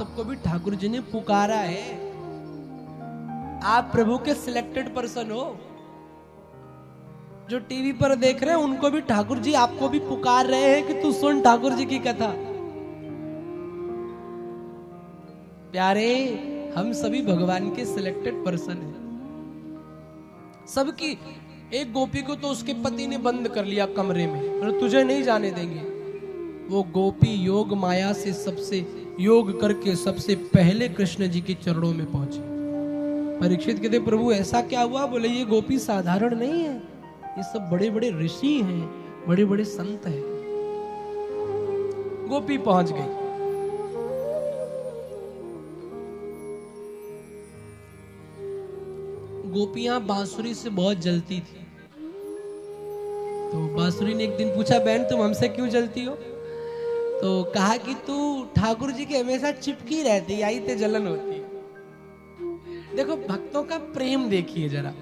सबको भी ठाकुर जी ने पुकारा है। आप प्रभु के सिलेक्टेड पर्सन हो। जो टीवी पर देख रहे हैं उनको भी ठाकुर जी आपको भी पुकार रहे हैं कि तू सुन ठाकुर जी की कथा। प्यारे, हम सभी भगवान के सिलेक्टेड पर्सन हैं। सबकी एक गोपी को तो उसके पति ने बंद कर लिया कमरे में, और तुझे नहीं जाने देंगे। वो गोपी योग माया से सबसे योग करके सबसे पहले कृष्ण जी के चरणों में पहुंची। परीक्षित कहते प्रभु ऐसा क्या हुआ? बोले ये गोपी साधारण नहीं है, ये सब बड़े बड़े ऋषि हैं, बड़े बड़े संत हैं। गोपी पहुंच गई। गोपियां बांसुरी से बहुत जलती थी। तो बांसुरी ने एक दिन पूछा, बहन तुम हमसे क्यों जलती हो? तो कहा कि तू ठाकुर जी के हमेशा चिपकी रहती, आई ते जलन होती। देखो भक्तों का प्रेम देखिए जरा।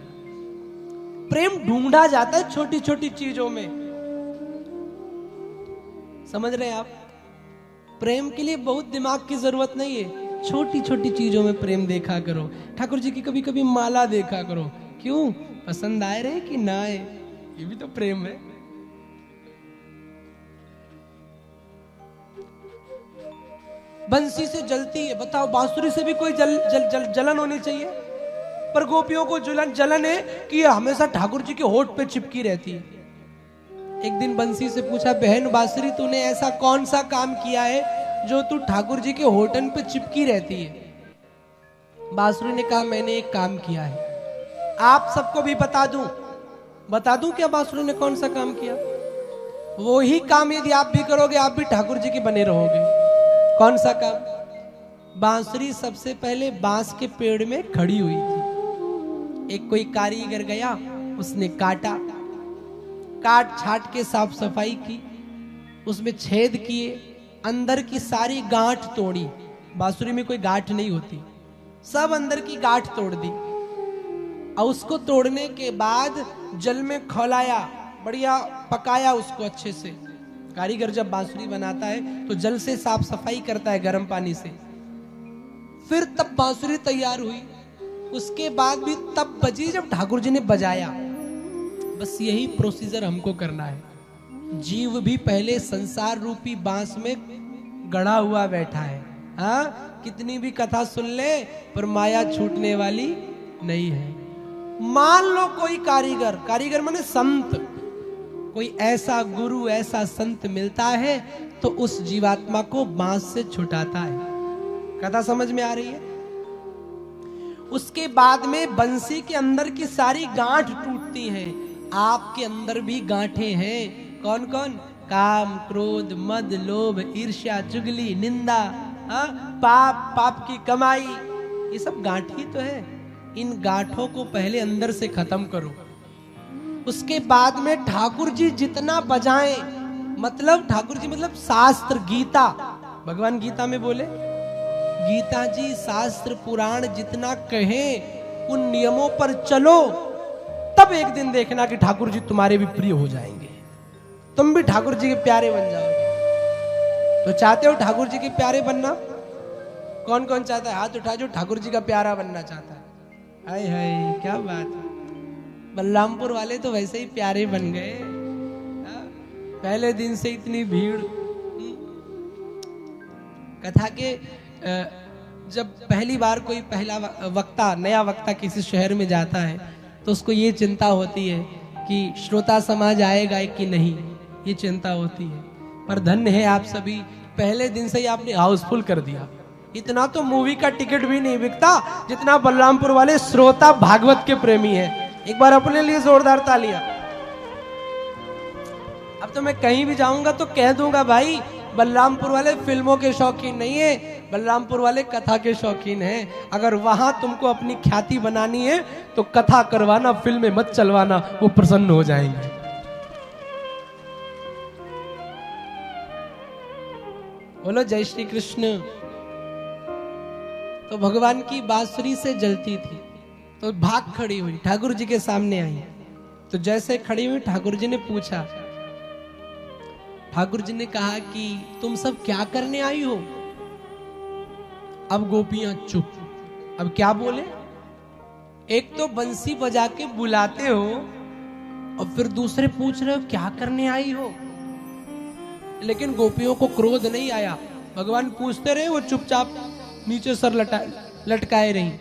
प्रेम ढूंढा जाता है छोटी छोटी चीजों में। समझ रहे हैं आप? प्रेम के लिए बहुत दिमाग की जरूरत नहीं है, छोटी छोटी चीजों में प्रेम देखा करो। ठाकुर जी की कभी कभी माला देखा करो, क्यों? पसंद आए रहे कि ना आए, ये भी तो प्रेम है। बंसी से जलती है, बताओ बांसुरी से भी कोई जलन होनी चाहिए? पर गोपियों को जलन है कि हमेशा ठाकुर जी के होठ पे चिपकी रहती है। एक दिन बंसी से पूछा, बहन बांसुरी तूने ऐसा कौन सा काम किया है जो तू ठाकुर जी के होठन पे चिपकी रहती है? बांसुरी ने कहा, मैंने एक काम किया है, आप सबको भी बता दूं क्या बांसुरी ने कौन सा काम किया? वो ही काम यदि आप भी करोगे आप भी ठाकुर जी के बने रहोगे। कौन सा काम? बांसुरी सबसे पहले बांस के पेड़ में खड़ी हुई थी। एक कोई कारीगर गया, उसने काट छाट के साफ सफाई की, उसमें छेद किए, अंदर की सारी गांठ तोड़ी। बांसुरी में कोई गांठ नहीं होती, सब अंदर की गांठ तोड़ दी। और उसको तोड़ने के बाद जल में खौलाया, बढ़िया पकाया उसको अच्छे से। कारीगर जब बांसुरी बनाता है तो जल से साफ सफाई करता है गर्म पानी से, फिर तब बांसुरी तैयार हुई। उसके बाद भी तब बजी जब ठाकुर जी ने बजाया। बस यही प्रोसीजर हमको करना है। जीव भी पहले संसार रूपी बांस में गड़ा हुआ बैठा है। हाँ, कितनी भी कथा सुन ले पर माया छूटने वाली नहीं है। मान लो कोई कारीगर माने संत, कोई ऐसा गुरु ऐसा संत मिलता है तो उस जीवात्मा को बांस से छुटाता है। कथा समझ में आ रही है? उसके बाद में बंसी के अंदर की सारी गांठ टूटती हैं। आपके अंदर भी गांठें हैं। कौन कौन? काम, क्रोध, मद, लोभ, ईर्ष्या, चुगली, निंदा, पाप की कमाई, ये सब गांठ ही तो है। इन गांठों को पहले अंदर से खत्म करो। उसके बाद में ठाकुर जी जितना बजाएं, मतलब ठाकुर जी मतलब शास्त्र, गीता, भगवान गीता में बोले, गीता जी शास्त्र पुराण जितना कहें उन नियमों पर चलो, तब एक दिन देखना कि ठाकुर जी तुम्हारे भी प्रिय हो जाएंगे, तुम भी ठाकुर जी के प्यारे बन जाओगे। तो चाहते हो ठाकुर जी के प्यारे बनना? कौन कौन चाहता है? हाथ उठा जो ठाकुर जी का प्यारा बनना चाहता है। हाय हाय क्या बात है। बलरामपुर वाले तो वैसे ही प्यारे बन गए। पहले दिन से इतनी भीड़। कथा के जब पहली बार कोई नया वक्ता किसी शहर में जाता है तो उसको ये चिंता होती है कि श्रोता समाज आएगा कि नहीं, ये चिंता होती है। पर धन्य है आप सभी, पहले दिन से ही आपने हाउसफुल कर दिया। इतना तो मूवी का टिकट भी नहीं बिकता जितना बलरामपुर वाले श्रोता भागवत के प्रेमी हैं। एक बार अपने लिए जोरदार तालियां। अब तो मैं कहीं भी जाऊंगा तो कह दूंगा, भाई बलरामपुर वाले फिल्मों के शौकीन नहीं है, बलरामपुर वाले कथा के शौकीन हैं। अगर वहां तुमको अपनी ख्याति बनानी है तो कथा करवाना, फिल्में मत चलवाना, वो प्रसन्न हो जाएंगे। बोलो जय श्री कृष्ण। तो भगवान की बांसुरी से जलती थी तो भाग खड़ी हुई, ठाकुर जी के सामने आई। तो जैसे खड़ी हुई ठाकुर जी ने पूछा, ठाकुर जी ने कहा कि तुम सब क्या करने आई हो? अब गोपियां चुप। अब क्या बोले? एक तो बंसी बजा के बुलाते हो और फिर दूसरे पूछ रहे हो क्या करने आई हो। लेकिन गोपियों को क्रोध नहीं आया। भगवान पूछते रहे, वो चुपचाप नीचे सर लटकाए रही।